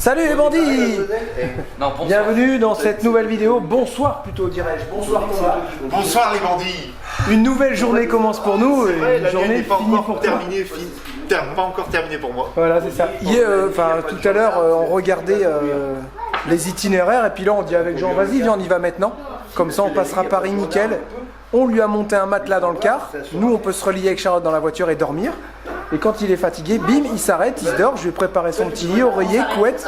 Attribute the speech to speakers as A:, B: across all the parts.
A: Salut les bandits!
B: Non, bonsoir.
A: Bienvenue dans cette nouvelle vidéo. Bonsoir plutôt dirais-je. Bonsoir Thomas.
C: Bonsoir les bandits.
A: Une nouvelle journée commence pour nous. Et
C: Ouais,
A: une
C: la
A: journée
C: journée n'est pas
A: finie
C: encore
A: pour toi.
C: terminée, pas encore terminée pour moi.
A: Voilà, c'est ça. Hier, tout à l'heure, on regardait les itinéraires et puis là on dit avec Jean, vas-y, viens, on y va maintenant. Comme ça, on passera Paris nickel. On lui a monté un matelas dans le car. Nous, on peut se relier avec Charlotte dans la voiture et dormir. Et quand il est fatigué, bim, il s'arrête, il se dort. Je lui ai préparé son petit lit, oreiller, couette.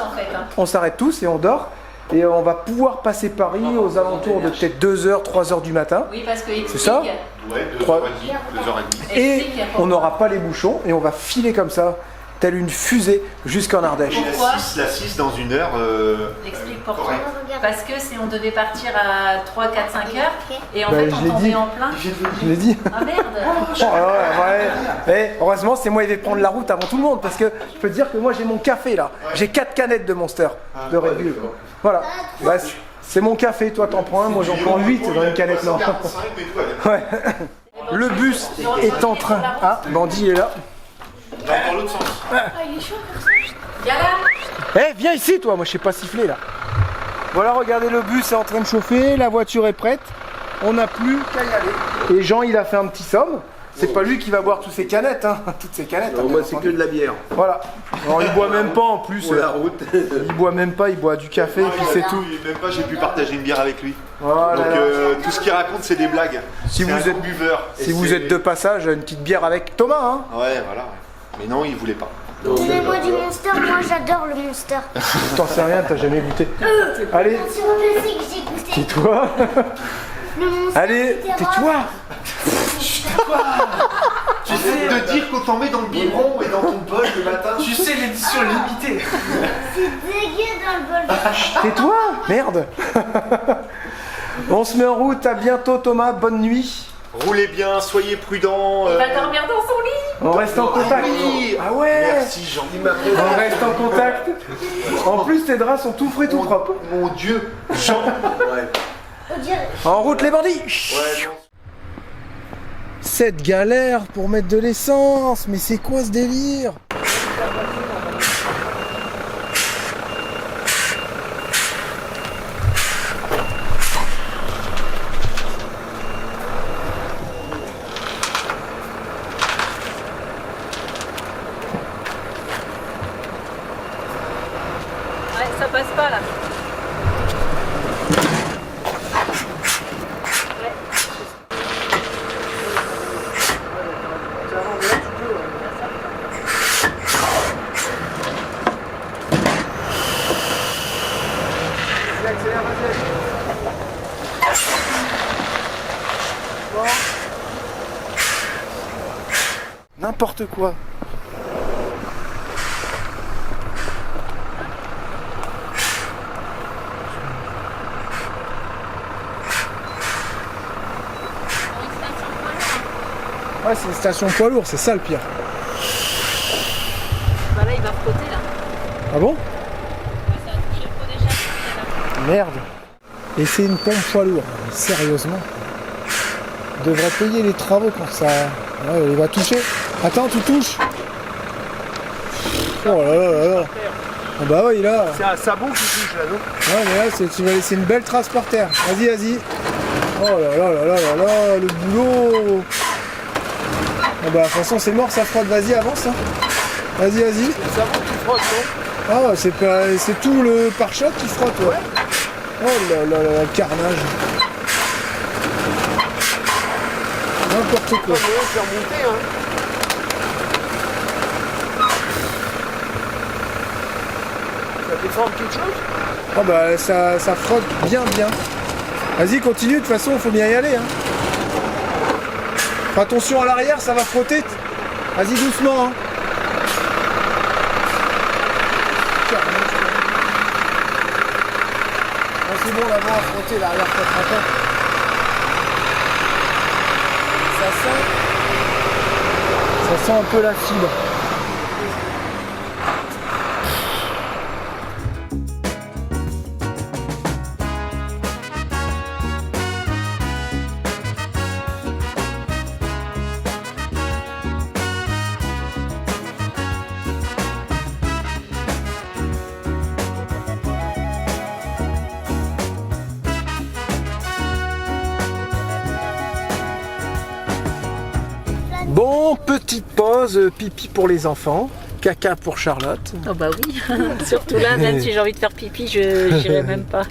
A: On s'arrête tous et on dort. Et on va pouvoir passer Paris aux alentours de peut-être 2h, 3h du matin.
D: Oui, parce que
A: C'est ça?
C: Ouais,
A: 3.
C: 2h30.
A: Et on n'aura pas les bouchons et on va filer comme ça, telle une fusée, jusqu'en Ardèche.
D: Pourquoi?
C: La 6 dans une heure.
D: Explique pourquoi.
C: Correct.
D: Parce que si on devait partir à 3, 4, 5 heures, et en
A: Bah,
D: fait
A: je
D: on
A: l'ai
D: tombait
A: dit.
D: en plein.
A: Je l'ai dit.
D: Ah merde!
A: Ouais. Eh, heureusement, c'est moi qui vais prendre la route avant tout le monde parce que je peux te dire que moi j'ai mon café là. J'ai 4 canettes de Monster, de Red Bull. Voilà. Bah, c'est mon café, toi t'en prends un, moi j'en prends 8 dans une canette. Non.
C: 45, mais toi,
A: Ouais. Le bus est en train. Ah, Bandit est là.
C: dans l'autre sens.
D: Viens là!
A: Eh, viens ici toi, moi je sais pas siffler là. Voilà, regardez, le bus est en train de chauffer, la voiture est prête. On n'a plus qu'à y aller. Et Jean, il a fait un petit somme. C'est pas lui qui va boire toutes ces canettes, hein. Toutes ces canettes.
E: Non, moi c'est que de la bière.
A: Voilà. Alors il boit même pas en plus.
E: Pour la route.
A: Il boit même pas, il boit du café et puis c'est tout.
C: Même pas, j'ai pu partager une bière avec lui.
A: Voilà.
C: Donc tout ce qu'il raconte, c'est des blagues.
A: Si
C: C'est
A: vous
C: un
A: êtes-
C: bon buveur.
A: Si vous êtes de passage, une petite bière avec Thomas, hein.
C: Ouais, voilà. Mais non, il voulait pas.
F: Donnez-moi du Monster, moi j'adore le Monster.
A: T'en sais rien, t'as jamais goûté. Allez,
F: C'est le que j'ai goûté.
A: tais-toi.
F: Le Monster.
A: Allez,
F: c'était
A: tais-toi.
C: Tu sais de dire qu'on t'en met dans le biberon et dans ton bol le matin.
B: Tu sais, l'édition limitée.
F: Dégueu dans le bol.
A: Tais-toi. Merde. On se met en route, à bientôt Thomas, bonne nuit.
C: Roulez bien, soyez prudents.
D: Il va dormir dans son lit!
A: On reste en contact.
C: oui.
A: Ah ouais.
C: Merci Jean.
A: On reste en contact. En plus, tes draps sont tout frais, tout propres.
C: Mon Dieu, Jean.
F: On dirait.
A: En route les bandits.
C: Ouais, non.
A: Cette galère pour mettre de l'essence, mais c'est quoi ce délire?
D: Ouais, ça passe pas là.
A: N'importe quoi. Ouais, c'est une station poids lourd, c'est ça le pire.
D: Bah là il va frotter là.
A: Ah bon?
D: Ouais, ça va toucher le pot d'échappement.
A: Merde. Et c'est une pompe poids lourd. Sérieusement. On devrait payer les travaux quand ça. Ouais, il va toucher. Attends, tu touches. Oh là là là là. Ah bah oui là.
E: C'est un sabot qui touche là, non?
A: Ouais mais là tu vas laisser une belle trace par terre. Vas-y, vas-y. Oh là là là là là là, le boulot. Ah bah de toute façon c'est mort, ça frotte, vas-y avance. Hein. Vas-y, vas-y.
E: C'est le sabot qui frotte, non?
A: Ah c'est pas. C'est tout le pare-choc qui frotte, ouais. Oh là là là, le carnage. N'importe quoi.
E: Pas moyen de faire monter, hein. Ça déforme quelque chose?
A: Ah bah ça frotte bien bien. Vas-y, continue, de toute façon il faut bien y aller. Hein. Fais attention à l'arrière, ça va frotter. Vas-y doucement. Hein. Ah, c'est bon, l'avant a frotté, l'arrière peut-être un peu. Ça sent un peu la fibre. petite pause, pipi pour les enfants, caca pour Charlotte.
D: Oh bah oui, surtout là, même si j'ai envie de faire pipi, je n'irai même pas.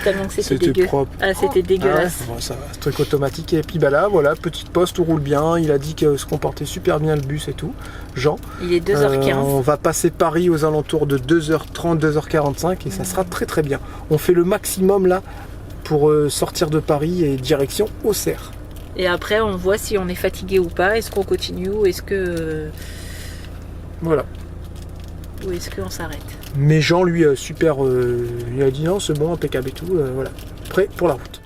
D: Tellement que c'était dégueu.
A: Propre.
D: Ah, c'était dégueulasse.
A: Ah ouais, bon, ça va, ce truc automatique. Et puis bah là, voilà, petite pause, tout roule bien. Il a dit que se comportait super bien le bus et tout. Jean.
D: Il est 2h15.
A: On va passer Paris aux alentours de 2h30, 2h45 et ça sera très très bien. On fait le maximum là pour sortir de Paris et direction Auxerre.
D: Et après, on voit si on est fatigué ou pas. Est-ce qu'on continue ou est-ce que...
A: Voilà.
D: Ou est-ce qu'on s'arrête?
A: Mais Jean, lui, super, il a dit non, c'est bon, impeccable et tout, voilà. Prêt pour la route.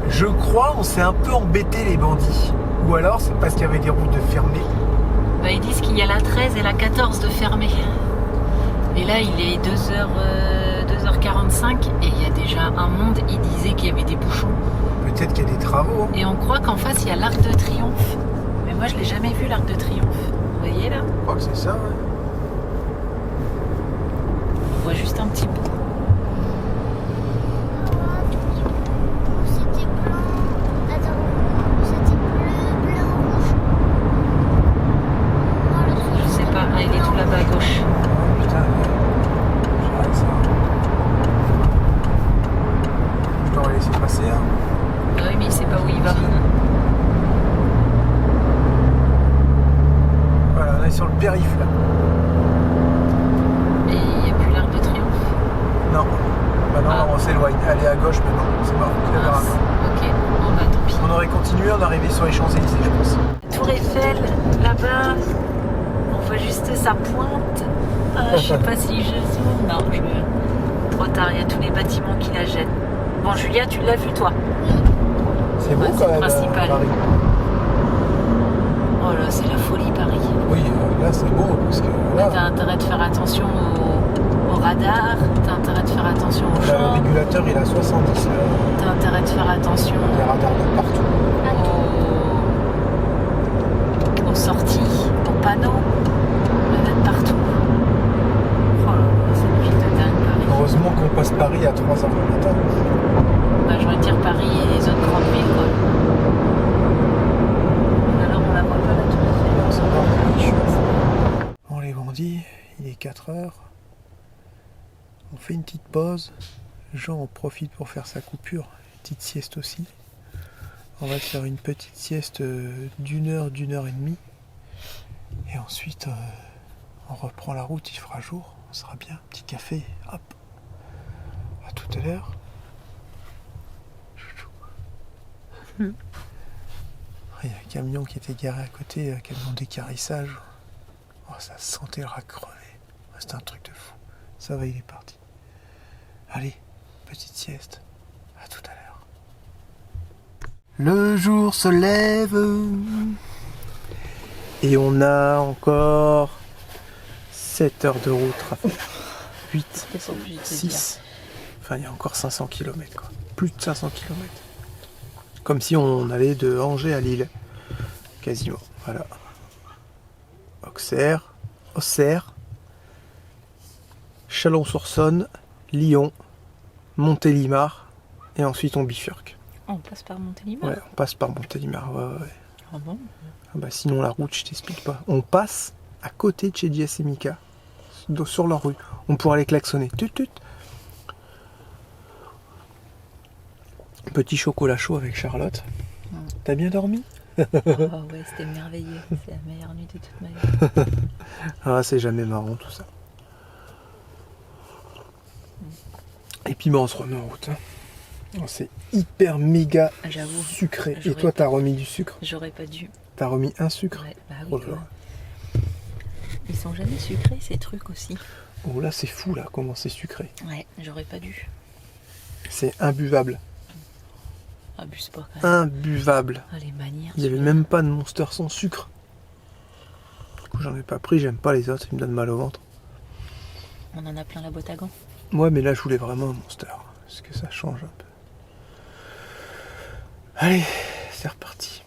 A: Je crois on s'est un peu embêté les bandits. Ou alors c'est parce qu'il y avait des routes de fermées.
D: Bah, ils disent qu'il y a la 13 et la 14 de fermées. Et là, il est 2h45 et il y a déjà un monde. Il disait qu'il y avait des bouchons.
A: Peut-être qu'il y a des travaux.
D: Et on croit qu'en face, il y a l'Arc de Triomphe. Mais moi, je l'ai jamais vu, l'Arc de Triomphe. Vous voyez là?
A: Je crois que c'est ça, ouais.
D: On voit juste un petit bout.
F: C'était blanc. Attends, c'était bleu, rouge. Oh, le truc,
D: Je sais pas. Ah, il est tout là-bas à gauche.
A: Putain, j'arrête ça. Je dois laisser passer, hein.
D: Ah oui, mais il sait pas où il va.
A: Voilà, on est sur le périph' là.
D: Et il n'y a plus l'Arc de Triomphe.
A: Non. Bah non,
D: Ah.
A: on s'éloigne. Allez à gauche maintenant. C'est mort. C'est
D: Mince.
A: grave.
D: Ok, bon bah tant pis.
A: On aurait continué, on arrivait sur les Champs-Élysées, je pense.
D: Tour Eiffel, là-bas, on voit juste sa pointe. Ah, je sais pas si je zoome. Non, trop tard, il y a tous les bâtiments qui la jettent. Bon, Julia, tu l'as vu toi?
A: C'est beau
D: Ouais,
A: quand
D: c'est
A: même.
D: principal.
A: Paris.
D: Oh là, c'est la folie, Paris.
A: Oui, là c'est beau parce que
D: Là,
A: là,
D: t'as intérêt de faire attention au radar, t'as intérêt de faire attention aux
A: là, le
D: gens,
A: régulateur il a 70.
D: t'as intérêt de faire attention
A: Les radars de partout.
D: aux sorties, aux panneaux, même partout. Oh là là, c'est une ville de dingue, Paris.
A: Heureusement qu'on passe Paris à 3h du matin.
D: Bah, je veux dire Paris et les autres grandes villes, quoi. Alors, on la voit pas, la tour Eiffel.
A: Non, c'est pas vrai. Bon les bandits, il est 4h. On fait une petite pause. Jean en profite pour faire sa coupure. Une petite sieste aussi. On va faire une petite sieste d'une heure et demie. Et ensuite, on reprend la route, il fera jour. On sera bien. Petit café. Hop. À tout à l'heure. Chouchou. Il y a un camion qui était garé à côté, un camion d'équarrissage. Oh, ça sentait le rat crevé. C'est un truc de fou. Ça va, il est parti. Allez, petite sieste. À tout à l'heure. Le jour se lève. Et on a encore 7 heures de route à faire. 8, 6. Enfin, il y a encore 500 km quoi. Plus de 500 km. Comme si on allait de Angers à Lille. Quasiment. Voilà. Auxerre, Chalon-sur-Saône, Lyon, Montélimar, et ensuite on bifurque.
D: Oh, on passe par Montélimar.
A: Ouais, on passe par Montélimar. Ouais.
D: Ah bon?
A: Ah bah sinon la route, je t'explique pas. On passe à côté de chez Jess et Mika, sur leur rue. On pourra les klaxonner. Tut, tut. Petit chocolat chaud avec Charlotte. T'as bien dormi?
D: Oh ouais, c'était merveilleux. C'est la meilleure nuit de toute ma vie.
A: Ah, c'est jamais marrant tout ça. Et puis bah, on se remet en route. Hein. Oh, c'est hyper méga
D: J'avoue.
A: sucré.
D: J'aurais
A: Et toi, t'as
D: pas-
A: remis du sucre?
D: J'aurais pas dû.
A: T'as remis un sucre?
D: Ouais, bah oui.
A: Oh là là.
D: quoi. Ils sont jamais sucrés ces trucs aussi.
A: Oh là c'est fou là, comment c'est sucré.
D: Ouais, j'aurais pas dû.
A: C'est imbuvable.
D: Abuse pas quand même.
A: Imbuvable.
D: Ah, les manières.
A: Il n'y avait même pas de Monster sans sucre. Du coup j'en ai pas pris, j'aime pas les autres, ils me donnent mal au ventre.
D: On en a plein la boîte à gants.
A: Ouais mais là je voulais vraiment un Monster. Parce que ça change un peu. Allez, c'est reparti.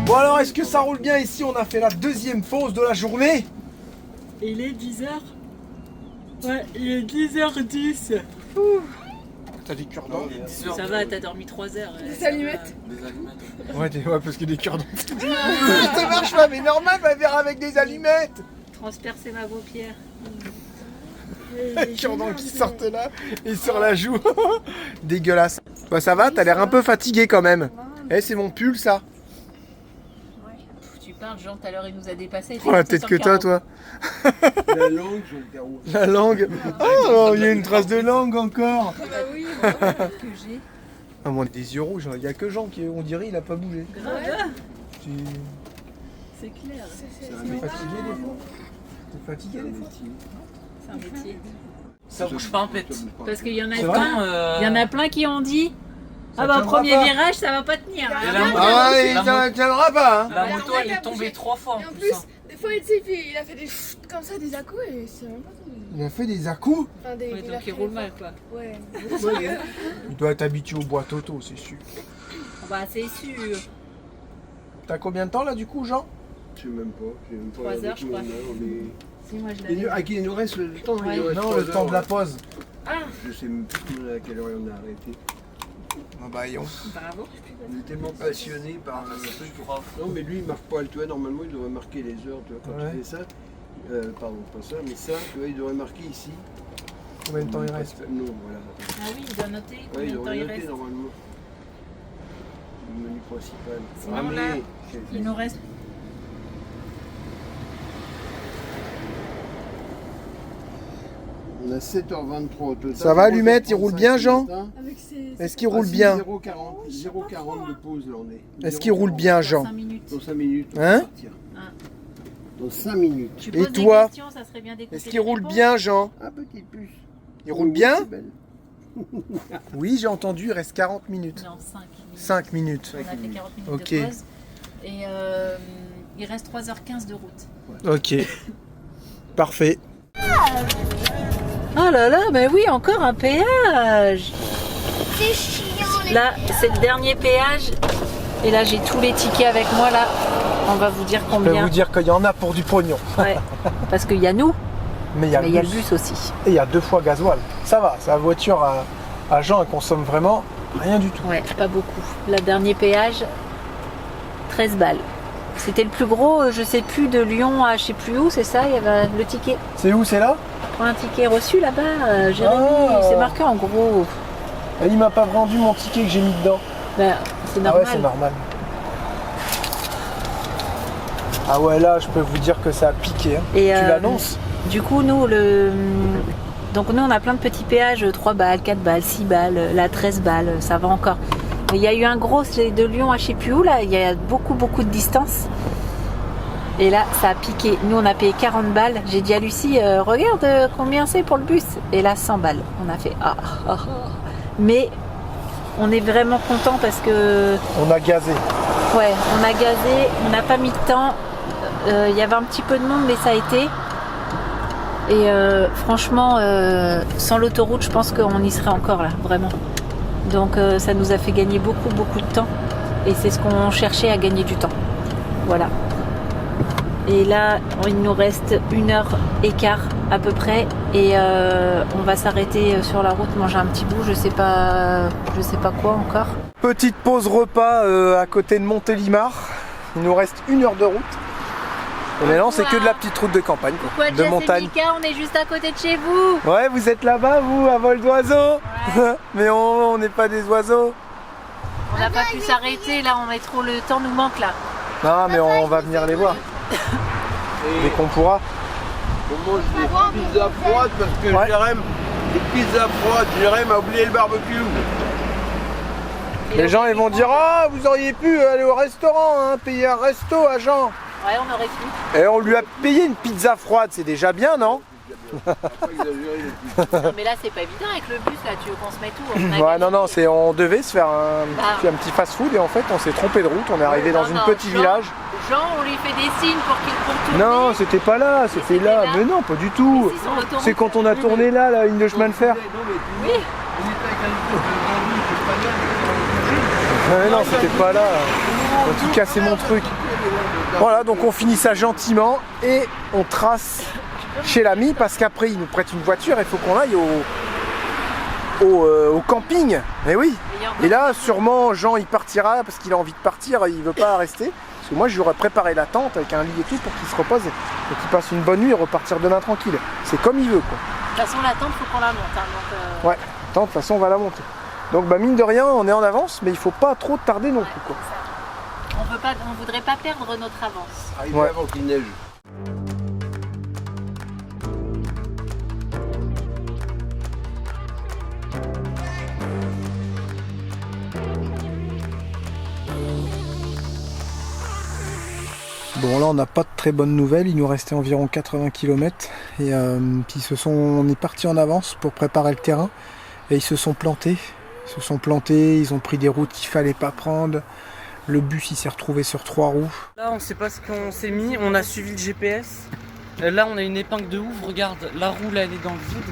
A: Bon alors, est-ce que ça roule bien ici? On a fait la deuxième pause de la journée.
D: Et il est 10h. Ouais, il est 10h10.
A: T'as des cure-dents?
D: Ça va, t'as dormi 3 heures.
G: Des allumettes.
B: Des allumettes.
A: Ouais, parce que des cure-dents. Ça marche pas, mais normal, ma verre avec des allumettes.
D: Transpercer ma paupière.
A: Les cure-dents qui sortent là et sur la joue. Dégueulasse. Bah ça va, t'as l'air un peu fatigué quand même. Eh, c'est mon pull ça.
D: Tu parles, Jean, tout à l'heure il nous a dépassé.
A: Oh la tête que t'as toi.
E: La langue, je le carreau.
A: La langue. Oh, il y a une trace de langue encore.
G: Ah bah oui,
D: que j'ai.
A: Ah bon, des yeux rouges, il y a que Jean qui, on dirait, il a pas bougé.
D: Grave.
A: Tu...
D: C'est clair.
A: T'es fatigué des fois? T'es fatigué des fois?
D: C'est un métier.
B: Ça bouge pas un pet.
D: Parce qu'il y en a
A: C'est vrai
D: plein. Il y en a plein qui ont dit.
A: Ça
D: Ah bah
A: tiendra
D: premier
A: pas.
D: virage ça va pas tenir.
B: Et la moto,
A: Ah ouais,
B: la
A: ça
B: moto-
A: tiendra pas hein.
B: la
G: Ouais,
B: moto
G: on a
B: elle est
G: pas
B: tombée
G: bougé.
B: 3 fois
G: Et
B: en
G: en
B: plus.
G: plus,
B: hein.
G: des fois, tu sais, puis il a fait des comme ça, des à-coups et c'est même pas tombé.
A: Il a fait des à-coups.
G: Enfin, des,
D: Ouais,
G: il a
D: donc
G: fait
D: il roule
G: des-
D: mal quoi.
G: Ouais.
A: Il doit être habitué aux boîtes auto, c'est sûr.
D: Bah c'est sûr.
A: T'as combien de temps là du coup, Jean?
E: Je sais même pas. J'ai même pas
D: 3
E: regardé
D: heures, je crois.
E: combien on est-
D: Si moi je
E: Il
D: l'avais.
E: nous- À qui il nous reste le temps?
D: Ouais.
E: Il nous reste
A: Non,
E: 3
A: le temps de la
E: heures.
A: pause.
E: Je sais même plus à quelle heure on a arrêté.
A: Ah bah,
D: Bravo.
E: On est tellement passionné par le truc. Non, mais lui, il marque pas. Tu vois, normalement, il devrait marquer les heures. Tu vois, quand
A: Ouais.
E: tu fais ça. Pardon, pas ça, mais ça, tu vois, il devrait marquer ici.
A: Combien de temps il reste?
E: Non, voilà.
D: Ah oui, il doit noter
E: Ouais,
D: combien
E: il
D: de temps
E: devrait
D: il
E: noter
D: reste.
E: normalement. Le menu principal.
D: Sinon, là, Il nous reste.
E: On a 7h23 au total.
A: Ça va, Allumette, il roule bien, Jean?
G: Avec ses.
A: Est-ce qu'il roule bien?
E: 0,40 de pause là on est.
A: Est-ce qu'il roule bien, Jean?
D: 5 minutes.
E: Dans 5 minutes. on
A: Hein
E: va partir.
D: Ah.
E: Dans 5 minutes.
D: Tu
A: Et
D: poses des
A: toi?
D: questions, ça serait bien d'écouter.
A: Est-ce qu'il
D: les
A: roule
D: réponses.
A: bien, Jean?
E: Ah, petite puce.
A: Il roule bien?
E: C'est belle.
A: Oui, j'ai entendu, il reste 40 minutes.
D: Non, 5 minutes.
A: 5 minutes.
D: On a fait 40 minutes
A: Ok.
D: de pause. Et il reste 3h15 de route.
A: Ok. Parfait.
D: Oh là là, mais oui, encore un péage.
F: C'est chiant les
D: Là, c'est le dernier péage. Et là, j'ai tous les tickets avec moi là. On va vous dire
A: Je peux
D: combien.
A: vous dire qu'il y en a pour du pognon.
D: Ouais. Parce qu'il y a nous,
A: Mais il y a,
D: mais il y a le bus aussi.
A: Et il y a 2 fois gasoil. Ça va, c'est la voiture à Jean, elle consomme vraiment rien du tout.
D: Ouais, pas beaucoup. Le dernier péage, 13 balles. C'était le plus gros, je sais plus, de Lyon à je sais plus où, c'est ça, il y avait le ticket.
A: C'est où, c'est là?
D: Pour un ticket reçu là-bas, Jérémy,
A: Ah.
D: c'est marqué en gros.
A: Il m'a pas vendu mon ticket que j'ai mis dedans.
D: Ben, c'est
A: Ah
D: normal.
A: ouais, c'est normal. Ah ouais, là, je peux vous dire que ça a piqué. Hein.
D: Et,
A: Tu l'annonces?
D: Du coup, nous, donc nous, on a plein de petits péages, 3 balles, 4 balles, 6 balles, là, 13 balles, ça va encore. Mais il y a eu un gros, c'est de Lyon à je sais plus où, là, il y a beaucoup de distance. Et là, ça a piqué. Nous, on a payé 40 balles. J'ai dit à Lucie, regarde combien c'est pour le bus. Et là, 100 balles. On a fait, ah. Mais on est vraiment content parce que
A: On a gazé.
D: ouais, on a gazé, on n'a pas mis de temps. Il y avait un petit peu de monde, mais ça a été. Et franchement, sans l'autoroute, je pense qu'on y serait encore là, vraiment. Donc ça nous a fait gagner beaucoup de temps. Et c'est ce qu'on cherchait, à gagner du temps. Voilà. Et là, il nous reste 1h15 à peu près. Et on va s'arrêter sur la route, manger un petit bout, je sais pas quoi encore.
A: Petite pause repas à côté de Montélimar. Il nous reste 1 heure de route. Mais non, c'est que de la petite route de campagne, quoi,
D: Pourquoi
A: de
D: Jess et
A: montagne.
D: Mika, on est juste à côté de chez vous.
A: Ouais, vous êtes là-bas, vous, à vol d'oiseau.
D: Ouais.
A: Mais on n'est pas des oiseaux.
D: On n'a pas pu s'arrêter, là, on met trop le temps, nous manque là.
A: Non, mais on va venir les voir dès qu'on pourra.
E: On mange des pizzas froides parce que
A: Ouais.
E: Jérém, des pizzas froides, Jérém a oublié le barbecue.
A: Les gens ils vont dire ah vous auriez pu aller au restaurant, hein, payer un resto à Jean.
D: Ouais, on aurait pu.
A: Et on lui a payé une pizza froide, c'est déjà bien, non?
E: Faut pas exagérer les pizzas.
D: Non, mais là, c'est pas évident avec le bus, là, tu veux qu'on se mette où? On a
A: Ouais,
D: gagné.
A: non, on devait se faire un petit fast-food et en fait on s'est trompé de route, on est arrivé dans
D: Non,
A: un
D: non,
A: petit
D: Jean-
A: village.
D: Jean, on lui fait des signes pour qu'il tourne.
A: Non, c'était pas là, c'était
D: c'était
A: là.
D: là.
A: Mais non, pas du tout.
D: Mais si, sur l'autoroute.
A: C'est quand on a tourné là, la ligne de chemin de fer.
E: Non, mais tu
D: Oui.
E: on était avec un espèce de
A: Ouais, non, c'était pas là. En tout cas, c'est mon truc. Voilà, donc on finit ça gentiment et on trace chez l'ami parce qu'après il nous prête une voiture et il faut qu'on aille au camping. Et oui. Et là, sûrement, Jean il partira parce qu'il a envie de partir, il veut pas rester. Parce que moi, je lui aurais préparé la tente avec un lit et tout pour qu'il se repose et qu'il passe une bonne nuit et repartir demain tranquille. C'est comme il veut, quoi.
D: De toute façon, la tente, faut qu'on la monte. Hein, donc,
A: Ouais, attends, de toute façon, on va la monter. Donc, bah, mine de rien, on est en avance, mais il faut pas trop tarder non plus, quoi.
D: on voudrait pas perdre notre avance.
E: arrivé
A: Ouais.
E: avant qu'il neige.
A: Bon, là, on n'a pas de très bonnes nouvelles. Il nous restait environ 80 km. Et puis, on est parti en avance pour préparer le terrain. Et ils se sont plantés. Ils ont pris des routes qu'il fallait pas prendre. Le bus, il s'est retrouvé sur 3 roues.
B: Là, on sait pas ce qu'on s'est mis, on a suivi le GPS. Là, on a une épingle de ouf, regarde, la roue là, elle est dans le vide.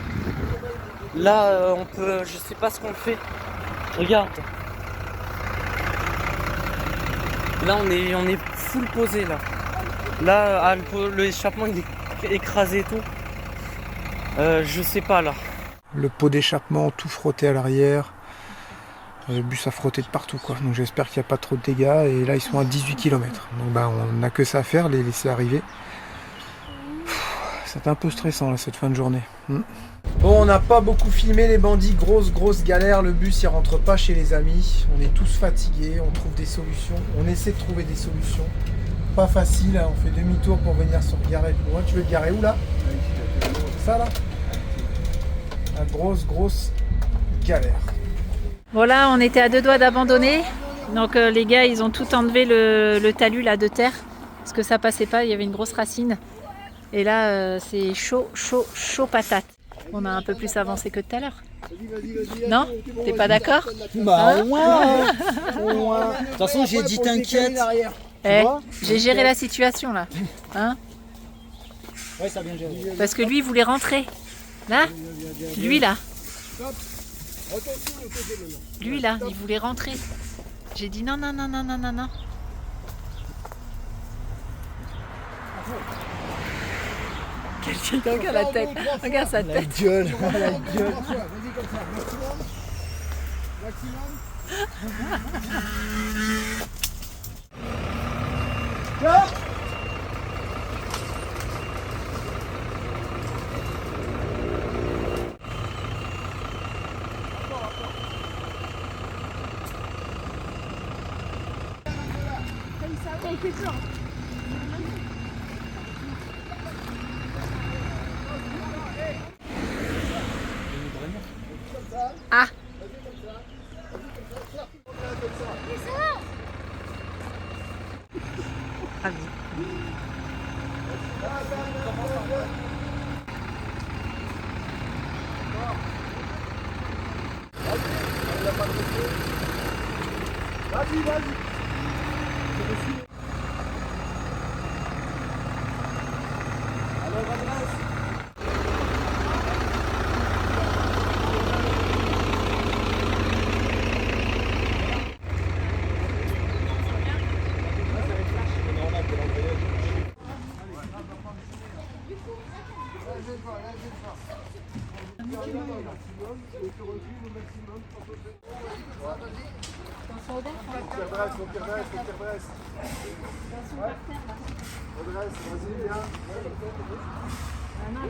B: Là, on peut, je sais pas ce qu'on fait. Regarde. Là, on est full posé là. Là, l'échappement il est écrasé et tout. Je sais pas là.
A: Le pot d'échappement tout frotté à l'arrière. Le bus a frotté de partout, quoi. Donc j'espère qu'il n'y a pas trop de dégâts. Et là, ils sont à 18 km. Donc bah, on n'a que ça à faire, les laisser arriver. C'est un peu stressant là, cette fin de journée. Bon, on n'a pas beaucoup filmé les bandits. Grosse galère. Le bus, il rentre pas chez les amis. On est tous fatigués. On trouve des solutions. On essaie de trouver des solutions. Pas facile, hein. On fait demi-tour pour venir se garer plus loin. Tu veux te garer où là? Ça là? La grosse galère.
D: Voilà, on était à 2 doigts d'abandonner. Donc les gars, ils ont tout enlevé le talus là de terre. Parce que ça passait pas, il y avait une grosse racine. Et là, c'est chaud patate. On a un peu plus avancé que tout à l'heure. Non? T'es pas d'accord?
H: Bah ouais. De toute façon, j'ai dit t'inquiète.
D: Eh, j'ai géré la situation là. Hein?
H: Ouais, ça a bien géré.
D: Parce que lui, il voulait rentrer. Là? Lui là. Lui là, il voulait rentrer. J'ai dit non. Quelqu'un qui a la tête. Regarde sa tête.
H: Gueule, la gueule.
D: Ah. Ah oui.
A: Vas-y, vas-y. Alors, adresse.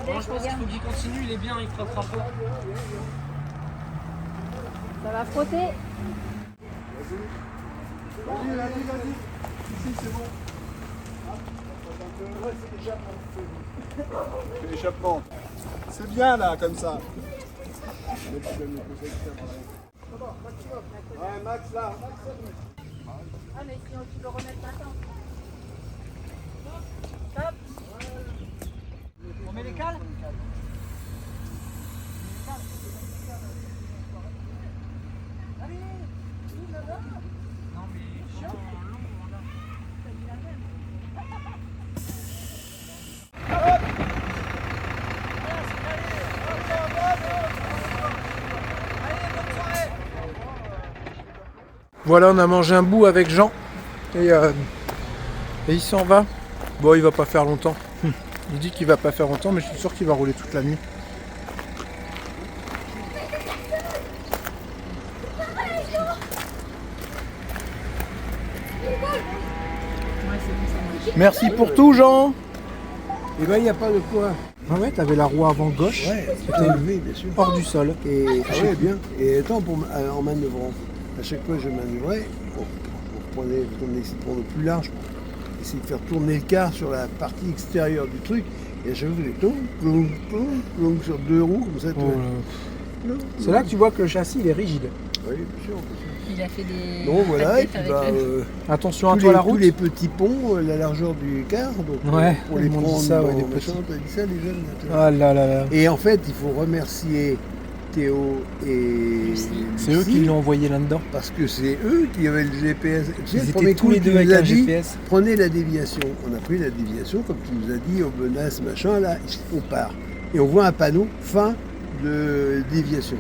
B: Bon, je pense qu'il faut qu'il continue, il est bien, il frottera pas.
D: Ça va frotter.
A: Vas-y. Ici, c'est bon. C'est l'échappement. C'est bien là, comme ça. Ouais, Max là.
D: Ah, mais sinon tu le remets maintenant.
H: On met les cales?
A: Voilà, on a mangé un bout avec Jean et il s'en va. Bon, il va pas faire longtemps. Il dit qu'il va pas faire longtemps, mais je suis sûr qu'il va rouler toute la nuit. Merci pour tout, Jean.
E: Et ben il n'y a pas de quoi.
A: Ah ouais, t'avais la roue avant gauche,
E: Ouais,
A: c'était
E: élevé, bien sûr.
A: hors du sol.
E: Et ouais, bien. Et attends, en manœuvrant, à chaque fois que je manœuvrais, on essayait de prendre plus large, pour essayer de faire tourner le car sur la partie extérieure du truc. Et à chaque fois, je plonge sur 2 roues, comme ça.
A: C'est là que tu vois que le châssis il est rigide.
E: Oui, bien sûr.
D: Il a fait des.
E: Donc voilà, et puis
D: avec
E: bah,
A: Attention à
E: tous
A: toi la
E: tous
A: route.
E: les petits ponts, la largeur du car, donc
A: Ouais,
E: pour les
A: ils m'ont dit
E: prendre
A: ça, ouais,
E: dans
A: des
E: machin,
A: petits.
E: t'as dit ça les jeunes là,
A: Ah là là là.
E: Et en fait, il faut remercier Théo et
A: C'est eux qui l'ont envoyé là-dedans.
E: parce que c'est eux qui avaient le GPS. Tu sais,
A: Ils
E: le premier
A: étaient tous
E: coup,
A: les
E: tu
A: deux
E: nous
A: avec
E: as
A: un
E: dit,
A: GPS.
E: prenez la déviation. On a pris la déviation, comme tu nous as dit, on menace, machin, là, on part. Et on voit un panneau, fin de déviation.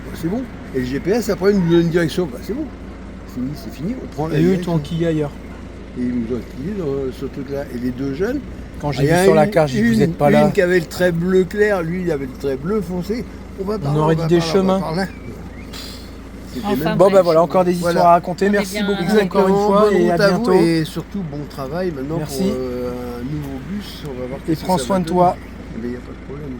E: Bah, c'est bon. Et le GPS, après, il nous donne une direction. Bah, c'est bon. C'est fini, on prend la
A: Et eux ils
E: direction.
A: t'ont enquillé ailleurs.
E: Et ils nous ont enquillés dans ce truc-là. Et les deux jeunes,
A: Quand
E: il
A: j'ai
E: y
A: vu
E: a
A: sur la carte, j'ai dit vous n'êtes pas là.
E: Une qui avait le trait bleu clair, lui il avait le trait bleu foncé. On va par
A: On
E: là,
A: aurait
E: va
A: dit des
E: par là, on va
A: chemins.
E: par là. C'était
D: Enfin,
E: même-
A: Bon
D: bref.
A: bah voilà, encore des histoires
E: Voilà.
A: à raconter.
D: On est
A: Merci
D: bien-
A: beaucoup
E: Exactement,
A: encore une fois
E: bonne
A: et à
E: route vous,
A: bientôt.
E: et surtout bon travail maintenant
A: Merci.
E: pour un nouveau bus. On va voir
A: Et
E: qu'est-ce que
A: prends
E: ça
A: soin
E: va
A: de toi.
E: donner. Mais il n'y a pas de problème.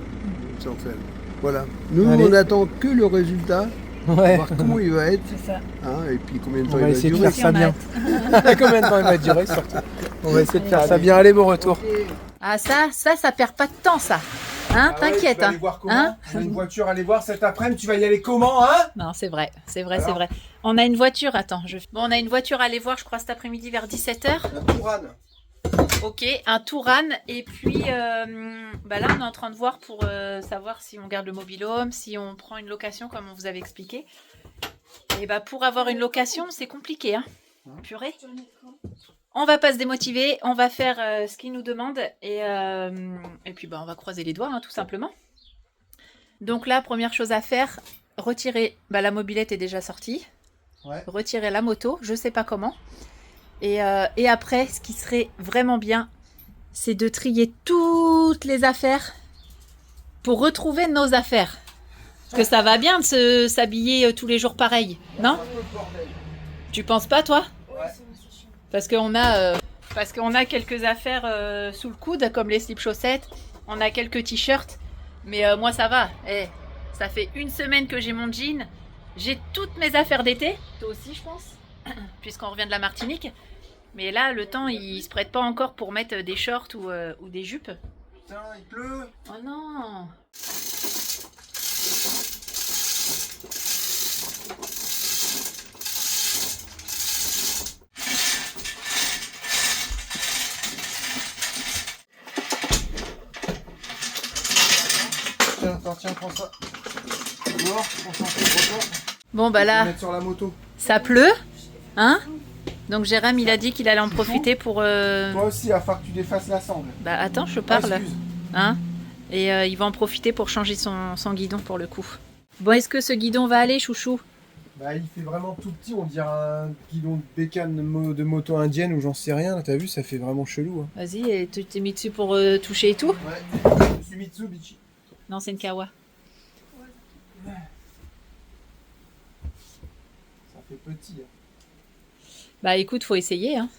E: Ça en fait. Voilà. Nous
A: Allez.
E: on n'attend que le résultat,
A: Ouais.
E: voir comment il va être,
D: C'est ça.
E: hein, et puis combien de temps
A: On
E: il
A: va
E: va
A: essayer de
E: durer.
A: faire ça
D: on a
A: bien. Combien de temps il va durer surtout. On va essayer de faire ça bien. Allez, bon retour.
D: Ah ça perd pas de temps ça. Hein, t'inquiète. Hein. Hein
A: On a une voiture à aller voir cet après-midi. Tu vas y aller comment, hein?
D: Non, c'est vrai, c'est vrai,
A: Alors
D: c'est vrai. On a une voiture, attends. Bon, on a une voiture à aller voir, je crois, cet après-midi vers 17h.
A: Un Touran.
D: Ok, un Touran. Et puis bah là, on est en train de voir pour savoir si on garde le mobil-home, si on prend une location, comme on vous avait expliqué. Et bah pour avoir une location, c'est compliqué, hein. Purée. On va pas se démotiver, on va faire ce qu'ils nous demandent et puis bah, on va croiser les doigts, hein, tout simplement. Donc là, première chose à faire, retirer, bah, la mobilette est déjà sortie,
A: Ouais.
D: retirer la moto, je sais pas comment. Et après, ce qui serait vraiment bien, c'est de trier toutes les affaires pour retrouver nos affaires. Parce que ça va bien de s'habiller tous les jours pareil, non? Tu penses pas, toi? Parce qu'on a quelques affaires sous le coude, comme les slips chaussettes. On a quelques t-shirts. Mais moi, ça va. Eh, ça fait une semaine que j'ai mon jean. J'ai toutes mes affaires d'été. Toi aussi, je pense. Puisqu'on revient de la Martinique. Mais là, le temps, il se prête pas encore pour mettre des shorts ou des jupes.
A: Putain, il pleut.
D: Oh non!
A: Tiens, prends ça. Dehors, concentré, retour.
D: Bon, bah
A: Je vais
D: là,
A: mettre sur la moto.
D: ça pleut. Hein? Donc Jérém, il a dit qu'il allait en profiter pour...
A: Toi aussi, il va falloir que tu défasses la sangle.
D: Bah attends, je parle.
A: Excuse.
D: Hein? Et il va en profiter pour changer son guidon pour le coup. Bon, est-ce que ce guidon va aller, chouchou?
A: Bah, il fait vraiment tout petit, on dirait un guidon de bécane de moto indienne ou j'en sais rien. T'as vu, ça fait vraiment chelou. Hein.
D: Vas-y, et tu t'es mis dessus pour toucher et tout?
A: Ouais, je me suis mis dessous, Bichi.
D: Non, c'est une kawa.
A: Ça fait petit. Hein.
D: Bah écoute, faut essayer. Hein.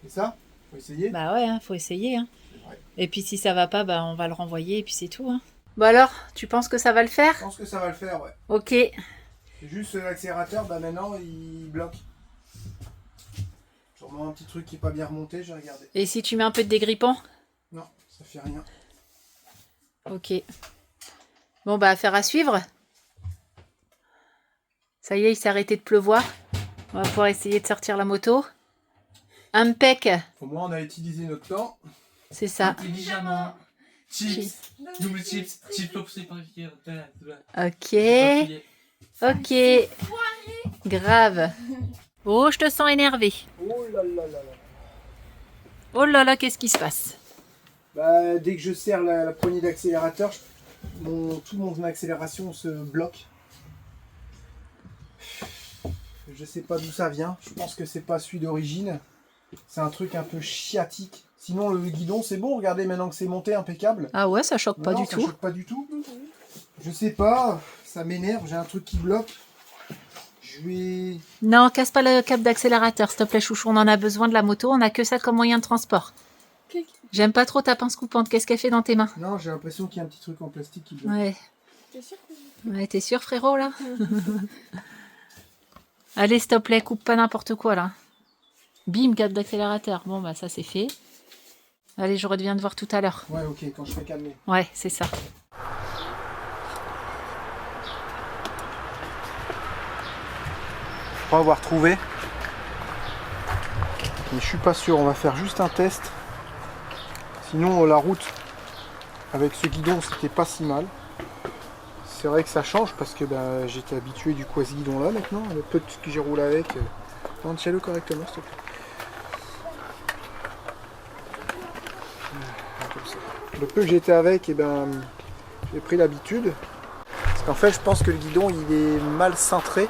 A: C'est ça? Faut essayer?
D: Bah ouais, hein, faut essayer. Hein.
A: C'est vrai.
D: Et puis si ça va pas, bah on va le renvoyer et puis c'est tout. Hein. Bon alors, tu penses que ça va le faire?
A: Je pense que ça va le faire, ouais.
D: Ok.
A: C'est juste l'accélérateur, bah maintenant il bloque. Sûrement un petit truc qui est pas bien remonté, j'ai regardé.
D: Et si tu mets un peu de dégrippant?
A: Non, ça fait rien.
D: Ok. Bon bah affaire à suivre. Ça y est, il s'est arrêté de pleuvoir. On va pouvoir essayer de sortir la moto. Impec.
A: Au moins on a utilisé notre temps.
D: C'est ça.
B: Intelligemment. Chips. Double chips. Chips popsé par
D: Ok. Ok. Grave. Oh, je te sens énervé.
A: Oh là là là là.
D: Oh là là, qu'est-ce qui se passe?
A: Bah, dès que je serre la poignée d'accélérateur, tout mon accélération se bloque. Je sais pas d'où ça vient. Je pense que c'est pas celui d'origine. C'est un truc un peu chiatique. Sinon le guidon c'est bon, regardez maintenant que c'est monté impeccable.
D: Ah ouais, ça choque pas
A: Non,
D: du
A: ça
D: tout.
A: choque pas du tout. Je sais pas, ça m'énerve, j'ai un truc qui bloque. Je vais...
D: Non, casse pas le câble d'accélérateur, s'il te plaît, chouchou. On en a besoin de la moto, on a que ça comme moyen de transport. J'aime pas trop ta pince coupante. Qu'est-ce qu'elle fait dans tes mains?
A: Non, j'ai l'impression qu'il y a un petit truc en plastique qui bloque.
D: Ouais.
G: T'es sûr
D: Ouais, t'es sûr, frérot, là? Allez, s'il te plaît, coupe pas n'importe quoi, là. Bim, câble d'accélérateur. Bon, bah, ça, c'est fait. Allez, je reviens te voir tout à l'heure.
A: Ouais, ok, quand je serai calmé.
D: Ouais, c'est ça.
A: Je crois avoir trouvé. Mais je suis pas sûr, on va faire juste un test. Sinon la route avec ce guidon c'était pas si mal. C'est vrai que ça change parce que bah, j'étais habitué du coup à ce guidon là maintenant. Le peu que j'ai roulé avec. Non, tiens-le correctement s'il te plaît. Comme ça. Le peu que j'étais avec, et ben, j'ai pris l'habitude. Parce qu'en fait je pense que le guidon il est mal cintré.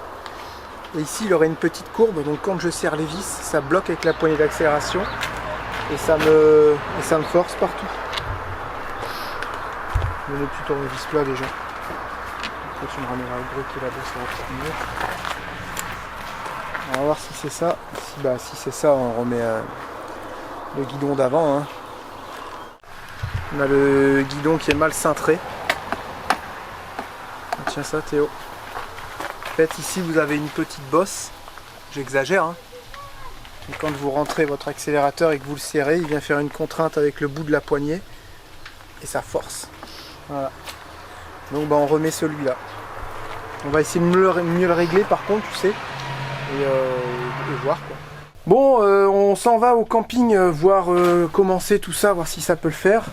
A: Et ici il aurait une petite courbe, donc quand je serre les vis, ça bloque avec la poignée d'accélération et ça me force partout. Je mets le petit tournevis plat déjà. Après tu me ramèneras le gros qui est là-bas, ça va être mieux. On va voir si c'est ça. Si c'est ça, on remet le guidon d'avant. Hein. On a le guidon qui est mal cintré. Tiens ça Théo. En fait ici vous avez une petite bosse, j'exagère, hein. Et quand vous rentrez votre accélérateur et que vous le serrez, il vient faire une contrainte avec le bout de la poignée et ça force. Voilà. Donc bah, on remet celui-là. On va essayer de mieux le régler par contre, tu sais, et voir quoi. Bon, on s'en va au camping voir commencer tout ça, voir si ça peut le faire.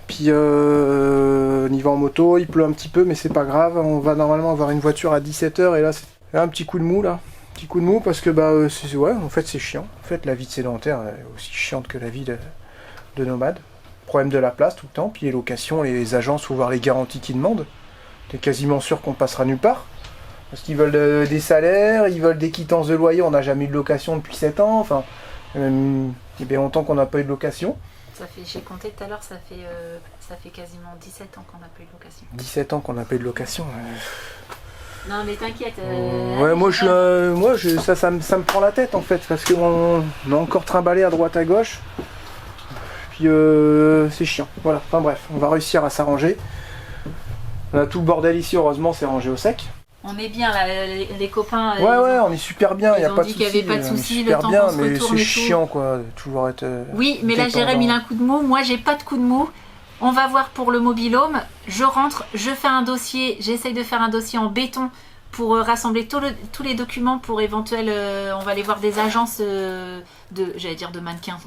A: Puis on y va en moto, il pleut un petit peu mais c'est pas grave, on va normalement avoir une voiture à 17h et là c'est un petit coup de mou là. Petit coup de mou parce que bah ouais, en fait c'est chiant. En fait la vie de sédentaire est aussi chiante que la vie de nomade. Problème de la place tout le temps, puis les locations, les agences, faut voir les garanties qu'ils demandent. T'es quasiment sûr qu'on passera nulle part. Parce qu'ils veulent des salaires, ils veulent des quittances de loyer, on n'a jamais eu de location depuis 7 ans, enfin il y a bien longtemps qu'on n'a pas eu de location.
D: Ça fait, j'ai compté tout à l'heure, ça fait quasiment 17 ans qu'on n'a pas eu de location.
A: 17 ans qu'on n'a pas eu de location.
D: Non mais t'inquiète.
A: Ouais, ça me prend la tête en fait, parce qu'on a encore trimballé à droite à gauche. Puis c'est chiant. Voilà, enfin bref, on va réussir à s'arranger. On a tout le bordel ici, heureusement c'est rangé au sec.
D: On est bien là, les copains.
A: Ouais, on est super bien, il n'y a pas de
D: soucis.
A: soucis.
D: Ils ont dit qu'il n'y avait pas de soucis, le
A: super
D: temps
A: bien,
D: qu'on se
A: mais
D: retourne
A: c'est
D: et tout.
A: chiant quoi, de toujours être.
D: Oui, mais là
A: détendant.
D: Jérém il a un coup de mou, moi j'ai pas de coup de mou. On va voir pour le mobil-home. Je rentre, je fais un dossier, j'essaye de faire un dossier en béton pour rassembler tous les documents pour éventuel. On va aller voir des agences j'allais dire de mannequins,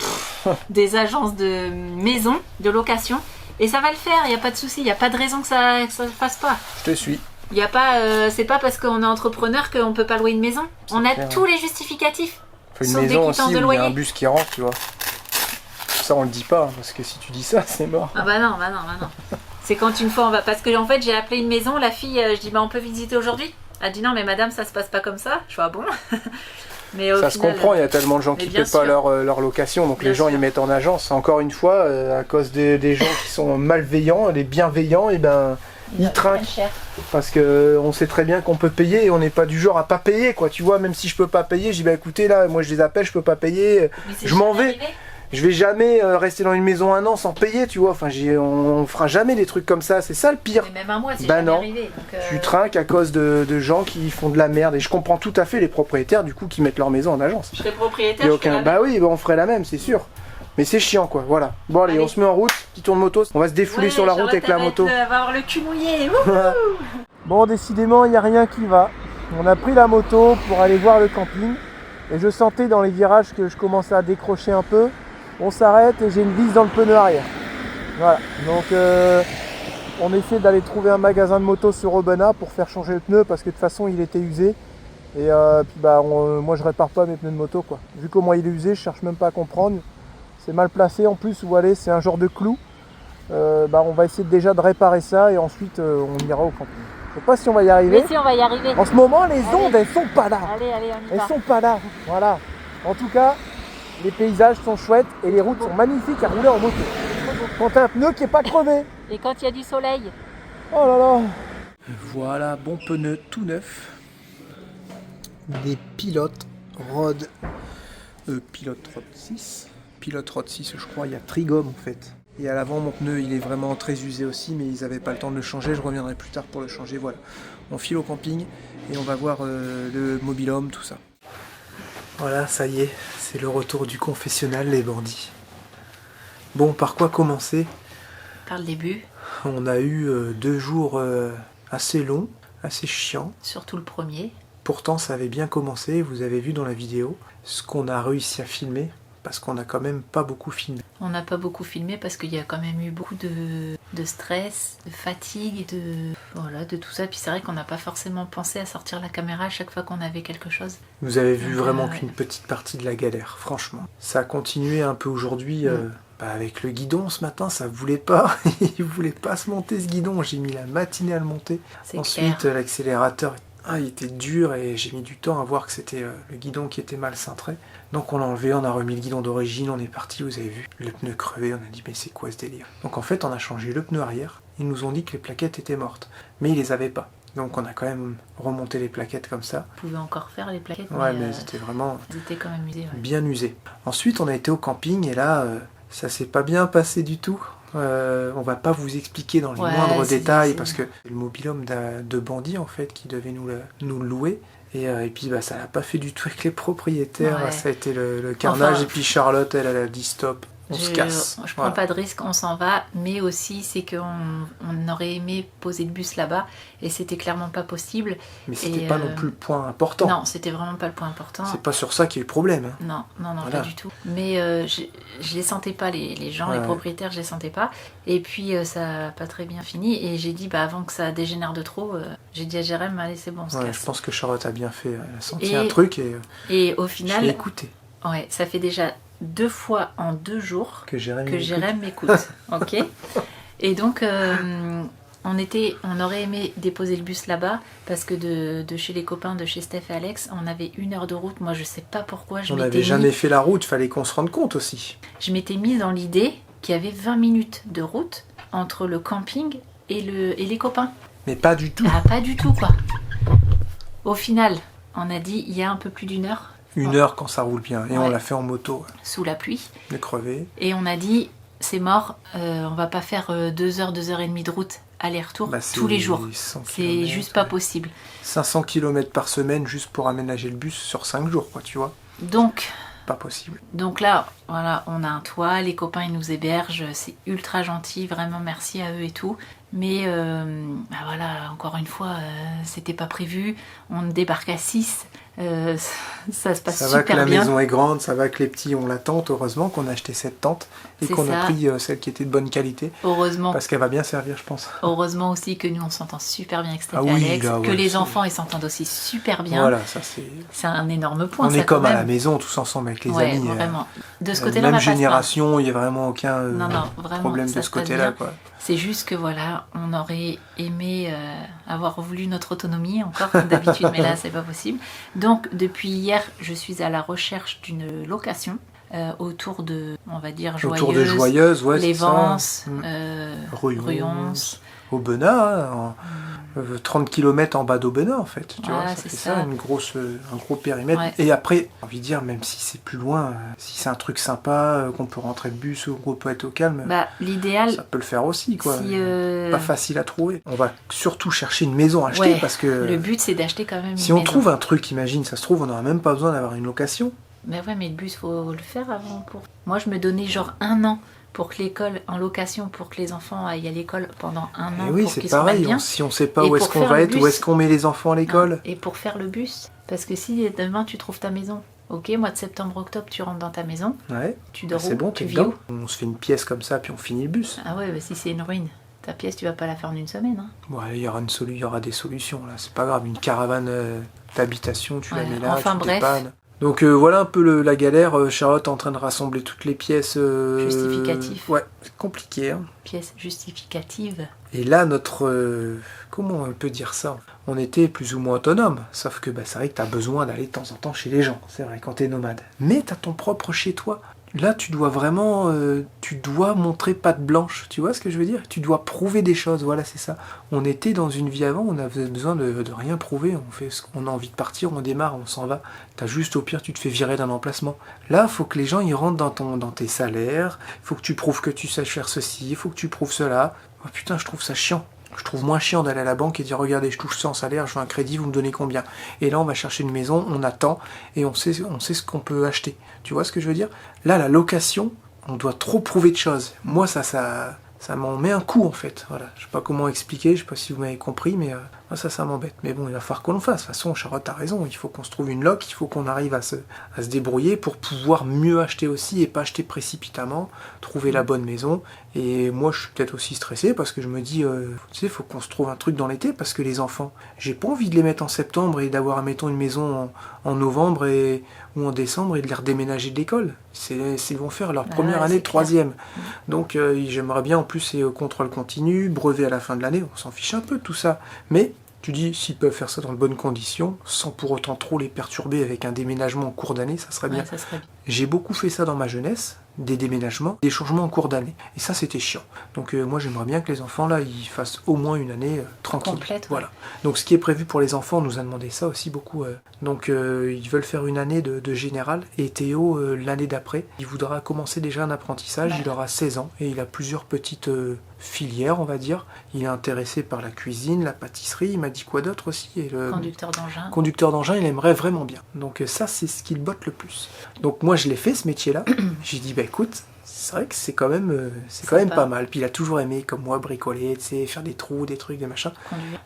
D: des agences de maison, de location. Et ça va le faire, il n'y a pas de souci, il n'y a pas de raison que ça ne fasse pas.
A: Je te suis.
D: Il y a pas, c'est pas parce qu'on est entrepreneur qu'on peut pas louer une maison. On a
A: clair.
D: tous les justificatifs.
A: Faut une
D: Sauf des
A: maison aussi
D: quittances de
A: où il y a un
D: loyer.
A: bus qui rentre, tu vois. Ça, on le dit pas, parce que si tu dis ça, c'est mort.
D: Ah bah non. C'est quand une fois on va... Parce que en fait j'ai appelé une maison, la fille, je dis bah on peut visiter aujourd'hui. Elle dit non mais madame ça se passe pas comme ça. Je fais ah bon. Mais au
A: Ça se
D: final,
A: comprend, il y a tellement de gens
D: mais
A: qui
D: bien
A: paient pas
D: sûr.
A: leur location, donc
D: Bien
A: les gens
D: sûr.
A: ils mettent en agence. Encore une fois, à cause des gens qui sont malveillants, les bienveillants, et ben ils trinquent.
D: cher.
A: Parce que on sait très bien qu'on peut payer et on n'est pas du genre à pas payer, quoi. Tu vois, même si je peux pas payer, je dis bah écoutez là, moi je les appelle, je peux pas payer,
D: Mais c'est
A: je m'en
D: jamais
A: vais.
D: arrivé.
A: Je vais jamais rester dans une maison 1 an sans payer, tu vois. Enfin, on fera jamais des trucs comme ça, c'est ça le pire.
D: Mais même un mois c'est
A: Bah
D: jamais
A: non.
D: arrivé. Donc,
A: Tu trinques à cause de gens qui font de la merde. Et je comprends tout à fait les propriétaires du coup qui mettent leur maison en agence.
D: je serais propriétaire.
A: Y a
D: je
A: aucun...
D: ferais la
A: Bah oui, bah on ferait la même, c'est sûr. Mais c'est chiant quoi, voilà. Bon allez,
D: Allez.
A: on se met en route, petit tour de moto. On va se défouler sur la route avec la moto.
D: Va avoir le cul mouillé.
A: Bon, décidément, il n'y a rien qui va. On a pris la moto pour aller voir le camping. Et je sentais dans les virages que je commençais à décrocher un peu. On s'arrête et j'ai une vis dans le pneu arrière. Voilà, donc on essaie d'aller trouver un magasin de moto sur Aubenas pour faire changer le pneu parce que de toute façon il était usé. Et puis bah moi je répare pas mes pneus de moto quoi. Vu comment il est usé, je cherche même pas à comprendre. C'est mal placé en plus, où aller, c'est un genre de clou. Bah on va essayer déjà de réparer ça et ensuite on ira au camping. Je sais pas si on va y arriver.
D: Mais si on va y arriver.
A: En ce moment les ondes elles sont pas là.
D: Allez, on y
A: Elles
D: va.
A: sont pas là, voilà. En tout cas, les paysages sont chouettes et les routes sont magnifiques à rouler en moto. Quand t'as un pneu qui est pas crevé.
D: Et quand il y a du soleil.
A: Oh là là. Voilà, bon pneu tout neuf. Des pilotes Rod. Pilote Rod 6. Pilote Rod 6, je crois, il y a Trigom en fait. Et à l'avant, mon pneu, il est vraiment très usé aussi, mais ils n'avaient pas le temps de le changer. Je reviendrai plus tard pour le changer. Voilà. On file au camping et on va voir le mobil-home, tout ça. Voilà, ça y est, c'est le retour du confessionnal, les bandits. Bon, par quoi commencer?
D: Par le début,
A: On a eu 2 jours assez longs, assez chiants.
D: surtout le premier.
A: Pourtant, ça avait bien commencé, vous avez vu dans la vidéo ce qu'on a réussi à filmer, parce qu'on n'a quand même pas beaucoup filmé.
D: On n'a pas beaucoup filmé parce qu'il y a quand même eu beaucoup de stress, de fatigue, de tout ça. Puis c'est vrai qu'on n'a pas forcément pensé à sortir la caméra à chaque fois qu'on avait quelque chose.
A: Vous avez vu
D: Donc,
A: vraiment
D: ouais.
A: qu'une petite partie de la galère, franchement. Ça a continué un peu aujourd'hui avec le guidon ce matin, ça voulait pas. Il voulait pas se monter ce guidon, j'ai mis la matinée à le monter.
D: C'est
A: Ensuite,
D: clair.
A: l'accélérateur, il était dur et j'ai mis du temps à voir que c'était le guidon qui était mal cintré. Donc on l'a enlevé, on a remis le guidon d'origine, on est parti, vous avez vu, le pneu crevé, on a dit mais c'est quoi ce délire? Donc en fait on a changé le pneu arrière, ils nous ont dit que les plaquettes étaient mortes, mais ils les avaient pas. Donc on a quand même remonté les plaquettes comme ça.
D: On pouvait encore faire les plaquettes,
A: Ouais, mais c'était vraiment
D: ils étaient quand même usés. Ouais.
A: bien usé. Ensuite on a été au camping et là ça s'est pas bien passé du tout. On va pas vous expliquer dans les
D: Ouais,
A: moindres
D: c'est-
A: détails
D: c'est-
A: parce que c'est le mobil-home de bandits en fait qui devait nous le louer. Et puis bah, ça n'a pas fait du tout avec les propriétaires,
D: Ouais.
A: ça a été le carnage.
D: Enfin,
A: et puis Charlotte, elle a dit stop, on se casse.
D: Je prends
A: Voilà.
D: pas de risque, on s'en va, mais aussi c'est qu'on on aurait aimé poser le bus là-bas et c'était clairement pas possible.
A: Mais c'était
D: et,
A: pas non plus le point important.
D: Non, c'était vraiment pas le point important.
A: C'est pas sur ça qu'il y a eu problème. Hein.
D: Non,
A: Voilà.
D: pas du tout. Mais je les sentais pas, les gens,
A: Ouais.
D: les propriétaires, je les sentais pas. Et puis ça a pas très bien fini. Et j'ai dit, bah, avant que ça dégénère de trop, j'ai dit à Jérém, allez, c'est bon, on se
A: Ouais,
D: casse.
A: je pense que Charlotte a bien fait. Elle a senti
D: Et-
A: un truc et
D: Et au
A: je l'ai
D: final,
A: écouté.
D: ouais, ça fait déjà 2 fois en 2 jours
A: Que Jérémy
D: que
A: m'écoute.
D: Jérém m'écoute. Ok. Et donc, on aurait aimé déposer le bus là-bas parce que de chez les copains de chez Steph et Alex, on avait 1 heure de route. Moi, je sais pas pourquoi.
A: On n'avait jamais fait la route, fallait qu'on se rende compte aussi.
D: Je m'étais mise dans l'idée qu'il y avait 20 minutes de route entre le camping et les copains.
A: Mais pas du tout.
D: Ah, pas du tout, quoi. Au final, on a dit il y a un peu plus d'1 heure
A: 1 heure quand ça roule bien. Et on
D: Ouais.
A: l'a fait en moto,
D: sous la pluie.
A: de crever.
D: Et on a dit c'est mort, on va pas faire 2 heures, 2 heures et demie de route aller-retour
A: Bah, c'est
D: tous les jours.
A: 100
D: C'est
A: kilomètres,
D: juste pas
A: ouais.
D: possible.
A: 500 km par semaine juste pour aménager le bus sur 5 jours, quoi, tu vois.
D: Donc
A: Pas possible.
D: là, voilà, on a un toit, les copains ils nous hébergent, c'est ultra gentil, vraiment merci à eux et tout. Mais bah voilà, encore une fois, c'était pas prévu. On débarque à 6. Ça se passe
A: Ça
D: super
A: va que la
D: bien.
A: maison est grande, ça va que les petits ont la tente. Heureusement qu'on a acheté cette tente et
D: C'est
A: qu'on a
D: ça.
A: pris celle qui était de bonne qualité.
D: Heureusement.
A: Parce qu'elle va bien servir, je pense.
D: Heureusement aussi que nous on s'entend super bien avec Steph
A: Ah
D: et
A: oui,
D: Alex,
A: là,
D: que
A: ouais,
D: les
A: c'est-
D: enfants ils s'entendent aussi super bien.
A: Voilà, ça c'est.
D: C'est un énorme point.
A: On
D: ça,
A: est
D: quand
A: comme à
D: même.
A: la maison, tous ensemble avec les
D: Ouais,
A: amis.
D: vraiment. De ce côté-là,
A: même
D: on passe pas.
A: génération, il n'y a vraiment aucun
D: Non, vraiment,
A: problème
D: ça
A: de
D: se
A: ce
D: passe
A: côté-là.
D: bien.
A: Quoi.
D: C'est juste que voilà, on aurait aimé avoir voulu notre autonomie encore comme d'habitude, mais là c'est pas possible. Donc depuis hier, je suis à la recherche d'une location autour de, on va dire, Joyeuse,
A: Autour de Joyeuse, ouais,
D: Les
A: c'est ça.
D: Vances,
A: Ruyons, Aubenas, hein, 30 km en bas d'Aubenas en fait. Tu vois, ça
D: c'est
A: fait
D: ça.
A: ça, un gros périmètre.
D: Ouais.
A: Et après, j'ai envie de dire, même si c'est plus loin, si c'est un truc sympa, qu'on peut rentrer le bus ou qu'on peut être au calme,
D: Bah, l'idéal,
A: ça peut le faire aussi. Quoi.
D: si
A: Pas facile à trouver. On va surtout chercher une maison à acheter
D: Ouais,
A: parce que
D: le but c'est d'acheter quand même
A: si
D: une
A: on
D: maison.
A: trouve un truc, imagine, ça se trouve, on n'aura même pas besoin d'avoir une location.
D: Mais ouais, mais le bus faut le faire avant. Moi je me donnais genre 1 an pour que l'école, en location, pour que les enfants aillent à l'école pendant 1 an.
A: Et oui,
D: pour
A: c'est
D: qu'ils se remettent
A: pareil,
D: bien.
A: si on sait pas
D: Et
A: où est-ce
D: pour
A: qu'on
D: faire
A: va
D: le
A: être, où
D: bus.
A: est-ce qu'on met les enfants à l'école.
D: Et pour faire le bus, parce que si demain tu trouves ta maison, ok, mois de septembre, octobre, tu rentres dans ta maison,
A: Ouais,
D: tu dors
A: c'est
D: où?
A: bon,
D: Tu
A: t'es
D: vis
A: dedans.
D: où?
A: On se fait une pièce comme ça, puis on finit le bus.
D: Ah ouais, bah si c'est une ruine, ta pièce tu vas pas la faire en une semaine. Hein.
A: Ouais, il y aura des solutions là, c'est pas grave. Une caravane d'habitation, tu la
D: Ouais,
A: mets là,
D: enfin,
A: tu
D: bref.
A: dépannes. Donc voilà un peu la galère. Charlotte est en train de rassembler toutes les pièces.
D: Justificatif.
A: Ouais, c'est compliqué. Hein.
D: Pièce justificative.
A: Et là, comment on peut dire ça? On était plus ou moins autonome. Sauf que c'est vrai que tu as besoin d'aller de temps en temps chez les gens. C'est vrai, quand tu es nomade. Mais tu as ton propre chez toi. Là, tu dois vraiment... tu dois montrer patte blanche. Tu vois ce que je veux dire? Tu dois prouver des choses. Voilà, c'est ça. On était dans une vie avant, on avait besoin de rien prouver. On fait ce qu'on a envie de partir, on démarre, on s'en va. T'as juste, au pire, tu te fais virer d'un emplacement. Là, il faut que les gens ils rentrent dans tes salaires. Il faut que tu prouves que tu sais faire ceci. Il faut que tu prouves cela. Oh putain, je trouve ça chiant. Je trouve moins chiant d'aller à la banque et dire regardez, je touche ça en salaire, je veux un crédit, vous me donnez combien? Et là, on va chercher une maison, on attend et on sait ce qu'on peut acheter. Tu vois ce que je veux dire? Là, la location, on doit trop prouver de choses. Moi, ça m'en met un coup en fait. Voilà. Je sais pas comment expliquer, je sais pas si vous m'avez compris, mais ça m'embête. Mais bon, il va falloir qu'on le fasse. De toute façon, Charlotte a raison, il faut qu'on se trouve une loc, il faut qu'on arrive à se débrouiller pour pouvoir mieux acheter aussi et pas acheter précipitamment, trouver la bonne maison. Et moi, je suis peut-être aussi stressé parce que je me dis, tu sais, il faut qu'on se trouve un truc dans l'été parce que les enfants, j'ai pas envie de les mettre en septembre et d'avoir, mettons, une maison en novembre ou en décembre et de les redéménager de l'école. Ils vont faire leur première
D: ouais,
A: année de
D: c'est clair.
A: 3e. Donc, j'aimerais bien, en plus, c'est contrôle continu, brevet à la fin de l'année, on s'en fiche un peu de tout ça. Mais tu dis, s'ils peuvent faire ça dans de bonnes conditions, sans pour autant trop les perturber avec un déménagement en cours d'année, ça serait bien.
D: Ouais, ça serait bien.
A: J'ai beaucoup fait ça dans ma jeunesse, des déménagements, des changements en cours d'année. Et ça, c'était chiant. Donc moi, j'aimerais bien que les enfants, là, ils fassent au moins une année tranquille.
D: Complète, ouais.
A: Voilà. Donc ce qui est prévu pour les enfants, on nous a demandé ça aussi beaucoup. Donc ils veulent faire une année de général. Et Théo, l'année d'après, il voudra commencer déjà un apprentissage.
D: Ouais.
A: Il aura 16 ans et il a plusieurs petites filières, on va dire. Il est intéressé par la cuisine, la pâtisserie. Il m'a dit quoi d'autre aussi? Et
D: Conducteur d'engin.
A: conducteur d'engin, il aimerait vraiment bien. Donc ça, c'est ce qui le botte le plus. Donc moi, je l'ai fait, ce métier-là. J'ai dit, écoute, c'est vrai que c'est quand même pas mal. Puis il a toujours aimé, comme moi, bricoler, tu sais, faire des trous, des trucs, des machins.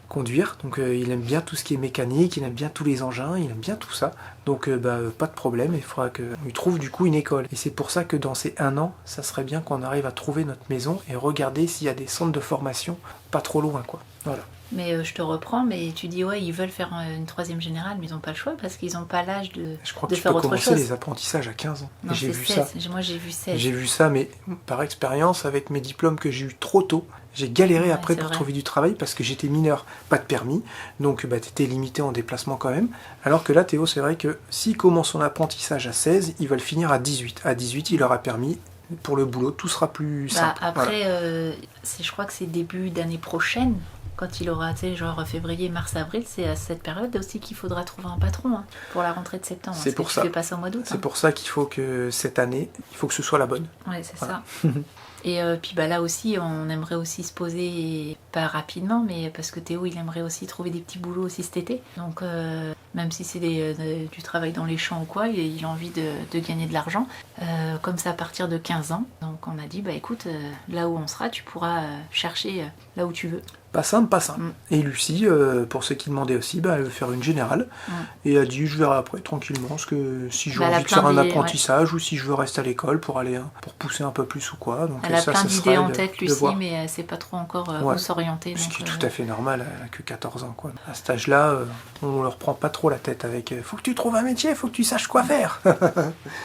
A: Conduire. Donc il aime bien tout ce qui est mécanique, il aime bien tous les engins, il aime bien tout ça. Donc pas de problème, il faudra qu'on lui trouve du coup une école. Et c'est pour ça que dans ces 1 an, ça serait bien qu'on arrive à trouver notre maison et regarder s'il y a des centres de formation pas trop loin, quoi. Voilà.
D: Mais je te reprends, mais tu dis ouais, ils veulent faire une 3e générale, mais ils n'ont pas le choix parce qu'ils n'ont pas l'âge de
A: Je crois
D: de
A: que tu
D: faire
A: peux
D: autre
A: commencer
D: chose.
A: les apprentissages à 15 ans.
D: Non,
A: J'ai
D: c'est
A: vu
D: 16.
A: ça.
D: Moi, j'ai vu 16.
A: J'ai vu ça, mais par expérience, avec mes diplômes que j'ai eu trop tôt, j'ai galéré
D: Ouais,
A: après
D: c'est
A: pour
D: vrai.
A: trouver du travail parce que j'étais mineur, pas de permis, donc t'étais limité en déplacement quand même. Alors que là, Théo, c'est vrai que s'il commence son apprentissage à 16, il va le finir à 18. À 18, il aura permis pour le boulot, tout sera plus simple.
D: Après,
A: Voilà.
D: je crois que c'est début d'année prochaine, quand il aura, tu sais, genre février, mars, avril, c'est à cette période aussi qu'il faudra trouver un patron hein, pour la rentrée de septembre.
A: C'est pour
D: Tu
A: ça.
D: fais pas ça au mois d'août.
A: C'est
D: Hein.
A: pour ça qu'il faut que cette année, il faut que ce soit la bonne.
D: Ouais, c'est
A: Voilà.
D: ça. Et puis bah là aussi, on aimerait aussi se poser, pas rapidement, mais parce que Théo, il aimerait aussi trouver des petits boulots aussi cet été. Donc même si c'est du travail dans les champs ou quoi, il a envie de gagner de l'argent. Comme ça à partir de 15 ans. Donc on a dit, bah écoute, là où on sera, tu pourras chercher là où tu veux.
A: Pas simple, pas simple. Et Lucie, pour ceux qui demandaient aussi, elle veut faire une générale. Et elle a dit, je verrai après, tranquillement, parce que si j'ai envie de faire un apprentissage ou si je veux rester à l'école pour aller pour pousser un peu plus ou quoi. Donc,
D: elle a plein d'idées en tête, Lucie, mais elle ne sait pas trop encore où s'orienter.
A: Ce qui est tout à fait normal, elle n'a que 14 ans. Quoi. À cet âge-là, on leur prend pas trop la tête avec « faut que tu trouves un métier, faut que tu saches quoi faire ».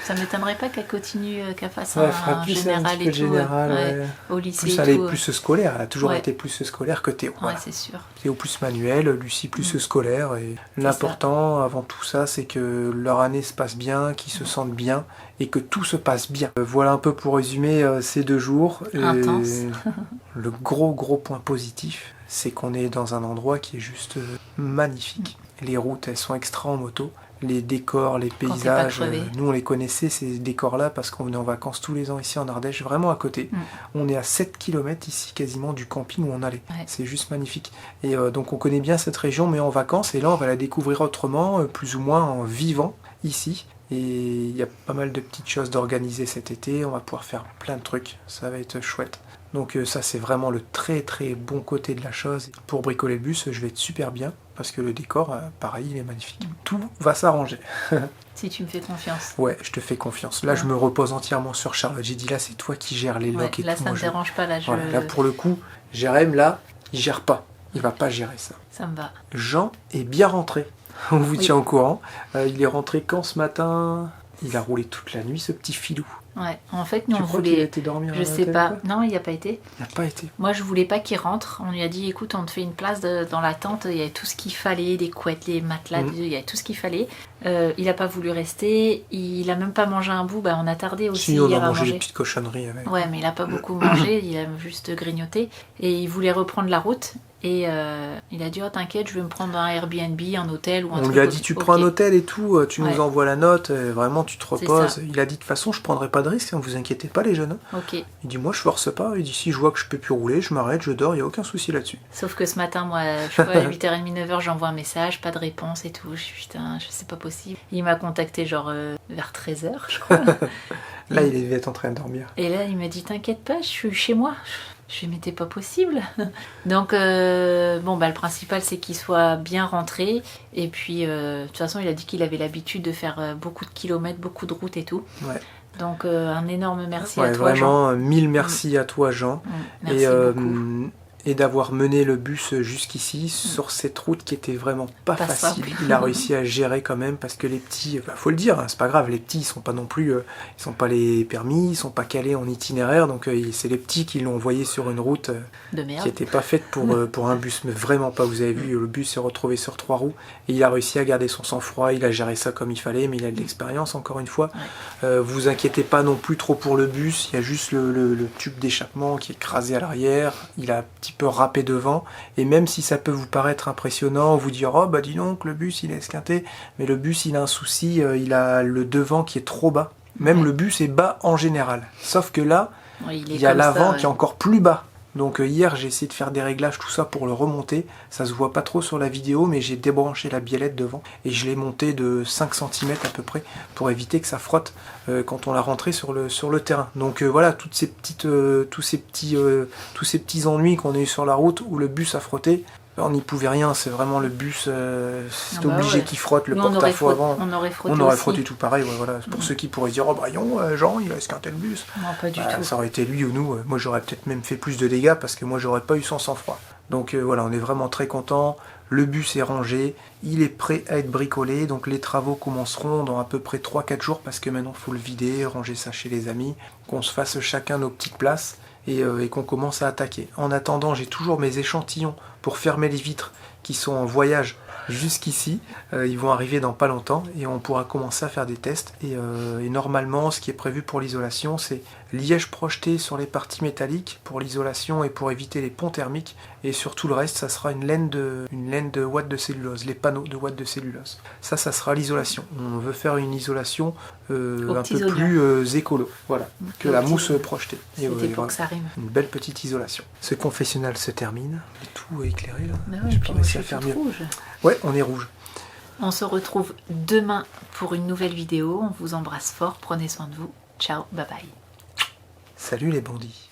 D: Ça ne m'étonnerait pas qu'elle continue, qu'elle fasse un général et tout, au lycée
A: plus
D: et
A: elle est
D: tout.
A: plus scolaire, elle a toujours été plus scolaire que Théo.
D: Ouais, c'est sûr.
A: Théo plus manuel, Lucie plus scolaire. Et l'important avant tout ça, c'est que leur année se passe bien, qu'ils se sentent bien et que tout se passe bien. Voilà un peu pour résumer ces 2 jours.
D: Intense.
A: Le gros point positif, c'est qu'on est dans un endroit qui est juste magnifique. Les routes, elles sont extra en moto. Les décors, les paysages, nous on les connaissait ces décors-là parce qu'on venait en vacances tous les ans ici en Ardèche, vraiment à côté. On est à 7 km ici quasiment du camping où on allait. C'est juste magnifique. Et donc on connaît bien cette région mais en vacances et là on va la découvrir autrement, plus ou moins en vivant ici. Et il y a pas mal de petites choses d'organiser cet été, on va pouvoir faire plein de trucs, ça va être chouette. Donc ça c'est vraiment le très bon côté de la chose. Pour bricoler le bus, je vais être super bien parce que le décor, pareil, il est magnifique. Tout va s'arranger.
D: Si tu me fais confiance.
A: Ouais, je te fais confiance. Là, je me repose entièrement sur Charlotte. J'ai dit là, c'est toi qui gères les locks et
D: là,
A: tout.
D: ça ne me dérange pas. Là,
A: voilà, là, pour le coup, Jérém, là, il gère pas. Il va pas gérer ça.
D: Ça me va.
A: Jean est bien rentré. On vous tient au courant. Il est rentré quand ce matin? Il a roulé toute la nuit, ce petit filou.
D: Ouais, en fait, nous
A: tu
D: on
A: crois
D: voulait.
A: qu'il a été dormir
D: je sais pas. Non, il n'y a pas été.
A: Il n'a pas été.
D: Moi, je voulais pas qu'il rentre. On lui a dit, écoute, on te fait une place dans la tente. Il y avait tout ce qu'il fallait, des couettes, les matelas, il y avait tout ce qu'il fallait. Il n'a pas voulu rester. Il a même pas mangé un bout. On a tardé aussi.
A: Si, on a mangé des petites cochonneries avec.
D: Ouais, mais il a pas beaucoup mangé. Il a juste grignoté. Et il voulait reprendre la route. Et il a dit, oh t'inquiète, je vais me prendre un Airbnb, un hôtel ou un truc.
A: On lui a dit, tu prends un hôtel et tout, tu nous envoies la note, vraiment tu te reposes. Il a dit, de toute façon, je prendrai pas de risque, ne vous inquiétez pas les jeunes.
D: Okay.
A: Il dit, moi je force pas, il dit, si je vois que je peux plus rouler, je m'arrête, je dors, il n'y a aucun souci là-dessus.
D: Sauf que ce matin, moi, je vois à 8h30, 9h, j'envoie un message, pas de réponse et tout. Je suis putain, c'est pas possible. Il m'a contacté genre vers 13h, je crois.
A: Là, il devait être en train de dormir.
D: Et là, il m'a dit, t'inquiète pas, je suis chez moi. Je lui ai dit, mais t'es pas possible. Donc, le principal, c'est qu'il soit bien rentré. Et puis, de toute façon, il a dit qu'il avait l'habitude de faire beaucoup de kilomètres, beaucoup de routes et tout. Ouais. Donc, un énorme merci à toi, Jean.
A: Vraiment, 1000 merci à toi, Jean.
D: Merci beaucoup.
A: Et d'avoir mené le bus jusqu'ici sur cette route qui était vraiment pas facile. Il a réussi à gérer quand même parce que les petits, faut le dire, hein, c'est pas grave, les petits ils sont pas non plus, ils sont pas les permis, ils sont pas calés en itinéraire, donc c'est les petits qui l'ont envoyé sur une route qui était pas faite pour un bus, mais vraiment pas. Vous avez vu, le bus s'est retrouvé sur 3 roues et il a réussi à garder son sang-froid, il a géré ça comme il fallait, mais il a de l'expérience encore une fois. Vous inquiétez pas non plus trop pour le bus, il y a juste le tube d'échappement qui est écrasé à l'arrière, il a un petit peu râpé devant, et même si ça peut vous paraître impressionnant, vous dire oh bah dis donc le bus il est esquinté, mais le bus il a un souci, il a le devant qui est trop bas, même le bus est bas en général, sauf que là il y a l'avant qui est encore plus bas. Donc hier j'ai essayé de faire des réglages, tout ça pour le remonter, ça se voit pas trop sur la vidéo, mais j'ai débranché la biellette devant et je l'ai monté de 5 cm à peu près pour éviter que ça frotte quand on l'a rentré sur le terrain. Donc voilà, tous ces petits ennuis qu'on a eu sur la route où le bus a frotté, on n'y pouvait rien, c'est vraiment le bus, c'est obligé qu'il frotte, le porte-à-faux avant.
D: On aurait frotté
A: tout pareil, voilà. Pour ceux qui pourraient se dire, oh bah Jean, il a esquinté le bus.
D: Non, pas du tout.
A: Ça aurait été lui ou nous, moi j'aurais peut-être même fait plus de dégâts parce que moi j'aurais pas eu son sang-froid. Donc voilà, on est vraiment très content. Le bus est rangé, il est prêt à être bricolé, donc les travaux commenceront dans à peu près 3-4 jours parce que maintenant il faut le vider, ranger ça chez les amis, qu'on se fasse chacun nos petites places et qu'on commence à attaquer. En attendant, j'ai toujours mes échantillons pour fermer les vitres qui sont en voyage jusqu'ici. Ils vont arriver dans pas longtemps et on pourra commencer à faire des tests. Et normalement, ce qui est prévu pour l'isolation, c'est liège projeté sur les parties métalliques pour l'isolation et pour éviter les ponts thermiques. Et sur tout le reste, ça sera une laine de ouate de cellulose, les panneaux de ouate de cellulose. Ça sera l'isolation. On veut faire une isolation un
D: petits
A: peu
D: oignons.
A: plus écolo, voilà, que
D: Aux
A: la
D: petits
A: mousse
D: oignons.
A: projetée. Et
D: C'était
A: ouais,
D: pour
A: voilà.
D: que ça rime.
A: Une belle petite isolation. Ce confessionnal se termine. Tout est éclairé là.
D: Bah
A: J'ai
D: ouais,
A: pas
D: puis moi je
A: réussi à
D: suis
A: faire
D: toute
A: mieux.
D: rouge.
A: Ouais, on est rouge.
D: On se retrouve demain pour une nouvelle vidéo. On vous embrasse fort, prenez soin de vous. Ciao, bye bye.
A: Salut les bandits.